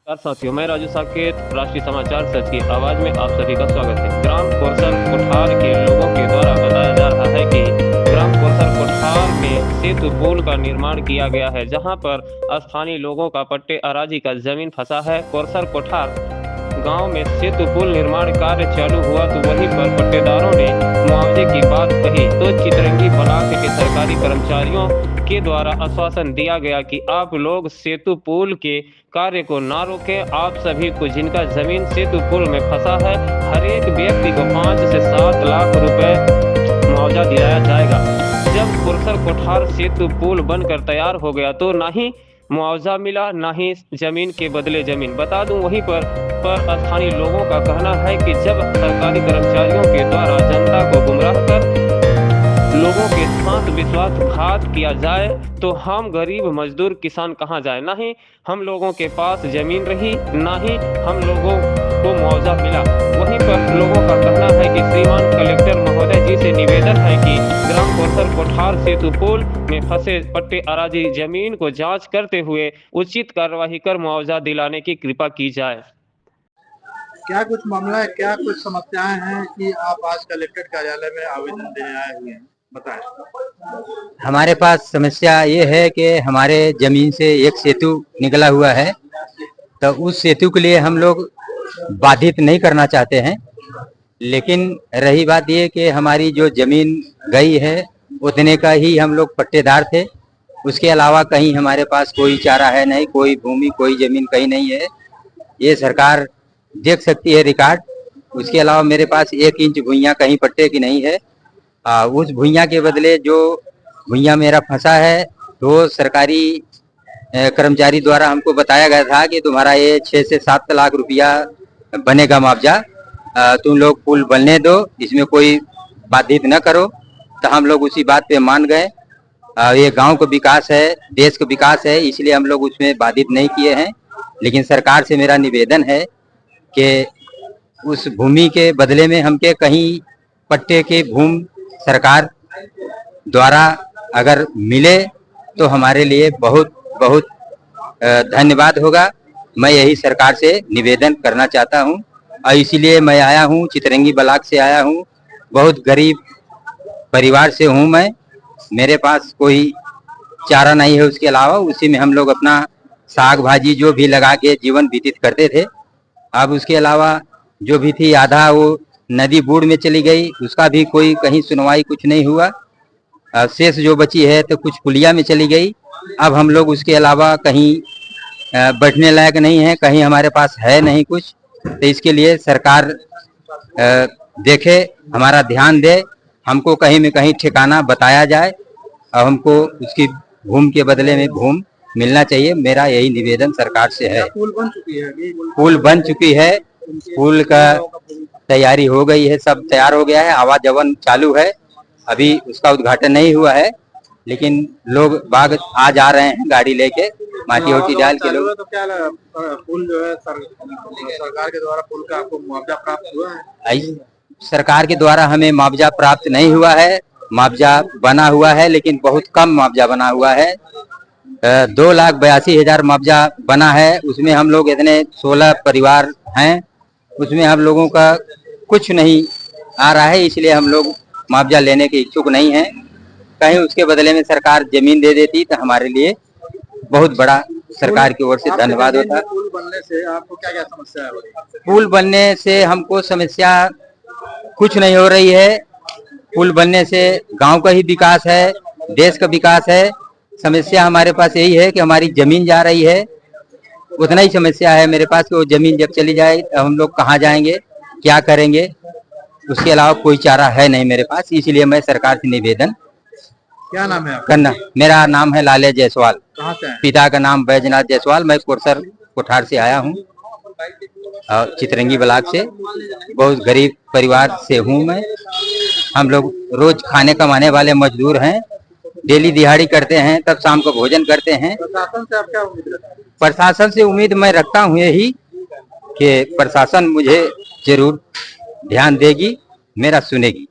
साथियों, मैं राजू साकेत, राष्ट्रीय समाचार सच की आवाज में आप सभी का स्वागत है। ग्राम कोरसर कोठार के लोगों के द्वारा बताया जा रहा है कि ग्राम कोरसर कोठार में सेतु पुल का निर्माण किया गया है, जहां पर स्थानीय लोगों का पट्टे अराजी का जमीन फंसा है। कोरसर कोठार गांव में सेतु पुल निर्माण कार्य चालू हुआ तो वहीं पर पट्टेदारों ने मुआवजे की बात कही तो चितरंगी ब्लॉक के सरकारी कर्मचारियों के द्वारा आश्वासन दिया गया कि आप लोग सेतु पुल के कार्य को ना रोकें। आप सभी को जिनका जमीन सेतु पुल में फंसा है, हर एक व्यक्ति को 5 से 7 लाख रुपए मुआवजा दिलाया जाएगा। जब कोरसर कोठार सेतु पुल बनकर तैयार हो गया तो ना ही मुआवजा मिला, ना ही जमीन के बदले जमीन। बता दूं, वहीं पर स्थानीय लोगों का कहना है कि जब सरकारी कर्मचारियों के द्वारा जनता को गुमराह कर लोगों के साथ विश्वासघात किया जाए तो हम गरीब मजदूर किसान कहां जाए। ना ही हम लोगों के पास जमीन रही, ना ही हम लोगों को मुआवजा मिला। वहीं पर लोगों का कहना है कि श्रीमान कलेक्टर महोदय जी से निवेदन है कि ग्राम कोरसर कोठार सेतु पुल में फंसे पट्टे अराजी जमीन को जांच करते हुए उचित कार्यवाही कर मुआवजा दिलाने की कृपा की जाए। क्या कुछ मामला है, क्या कुछ समस्याएं हैं कि आप आज कलेक्टर कार्यालय में आवेदन देने आए हुए हैं, बताएं। हमारे पास समस्या ये है कि हमारे जमीन से एक सेतु निकला हुआ है, तो उस सेतु के लिए हम लोग बाधित नहीं करना चाहते हैं। लेकिन रही बात ये कि हमारी जो जमीन गई है उतने का ही हम लोग पट्टेदार थे, उसके अलावा कहीं हमारे पास कोई चारा है नहीं, कोई भूमि कोई जमीन कहीं नहीं है। ये सरकार देख सकती है रिकॉर्ड। उसके अलावा मेरे पास 1 इंच भुइयां कहीं पट्टे की नहीं है। उस भुइयां के बदले जो भुइयां मेरा फंसा है तो सरकारी कर्मचारी द्वारा हमको बताया गया था कि तुम्हारा ये 6 से 7 लाख रुपया बनेगा मुआवजा, तुम लोग पुल बनने दो, इसमें कोई बाधित न करो। तो हम लोग उसी बात पे मान गए। ये गांव का विकास है, देश का विकास है, इसलिए हम लोग उसमें बाधित नहीं किए हैं। लेकिन सरकार से मेरा निवेदन है कि उस भूमि के बदले में हमके कहीं पट्टे के भूमि सरकार द्वारा अगर मिले तो हमारे लिए बहुत बहुत धन्यवाद होगा। मैं यही सरकार से निवेदन करना चाहता हूं और इसीलिए मैं आया हूं, चितरंगी ब्लॉक से आया हूं। बहुत गरीब परिवार से हूं मैं, मेरे पास कोई चारा नहीं है। उसके अलावा उसी में हम लोग अपना साग भाजी जो भी लगा के जीवन व्यतीत करते थे। अब उसके अलावा जो भी थी आधा वो नदी बूढ़ में चली गई, उसका भी कोई कहीं सुनवाई कुछ नहीं हुआ। शेष जो बची है तो कुछ पुलिया में चली गई। अब हम लोग उसके अलावा कहीं बैठने लायक नहीं है, कहीं हमारे पास है नहीं कुछ। तो इसके लिए सरकार देखे, हमारा ध्यान दे, हमको कहीं में कहीं ठिकाना बताया जाए और हमको उसकी भूमि के बदले में भूमि मिलना चाहिए। मेरा यही निवेदन सरकार से है। पुल बन चुकी है, पुल बन चुकी है, पुल का तैयारी हो गई है, सब तैयार हो गया है, आवागमन चालू है। अभी उसका उद्घाटन नहीं हुआ है, लेकिन लोग बाग आ जा रहे हैं गाड़ी लेके, माटी ओटी डाल के लोग। तो क्या पुल जो है सरकार के द्वारा पुल का आपको मुआवजा प्राप्त हुआ है? सरकार के द्वारा हमें मुआवजा प्राप्त नहीं हुआ है। मुआवजा बना हुआ है लेकिन बहुत कम मुआवजा बना हुआ है। 2,82,000 मुआवजा बना है, उसमें हम लोग इतने 16 परिवार हैं, उसमें हम लोगों का कुछ नहीं आ रहा है, इसलिए हम लोग मुआवजा लेने के इच्छुक नहीं हैं। कहीं उसके बदले में सरकार जमीन दे देती तो हमारे लिए बहुत बड़ा सरकार की ओर से धन्यवाद होता। पुल बनने से आपको क्या क्या समस्या है? पुल बनने से हमको समस्या कुछ नहीं हो रही है। पुल बनने से गांव का ही विकास है, देश का विकास है। समस्या हमारे पास यही है कि हमारी जमीन जा रही है, उतना ही समस्या है मेरे पास कि वो जमीन जब चली जाए तो हम लोग कहाँ जाएंगे, क्या करेंगे। उसके अलावा कोई चारा है नहीं मेरे पास, इसलिए मैं सरकार से निवेदन। क्या नाम है आपका? करना, मेरा नाम है लाले जायसवाल। कहाँ से हैं? पिता का नाम बैजनाथ जायसवाल। मैं कोरसर कोठार से आया हूँ और चितरंगी ब्लॉक से। बहुत गरीब परिवार से हूँ मैं। हम लोग रोज खाने कमाने वाले मजदूर हैं, डेली दिहाड़ी करते हैं, तब शाम को भोजन करते हैं। प्रशासन से आप क्या उम्मीद रखते हैं? प्रशासन से उम्मीद मैं रखता हूँ यही कि प्रशासन मुझे जरूर ध्यान देगी, मेरा सुनेगी।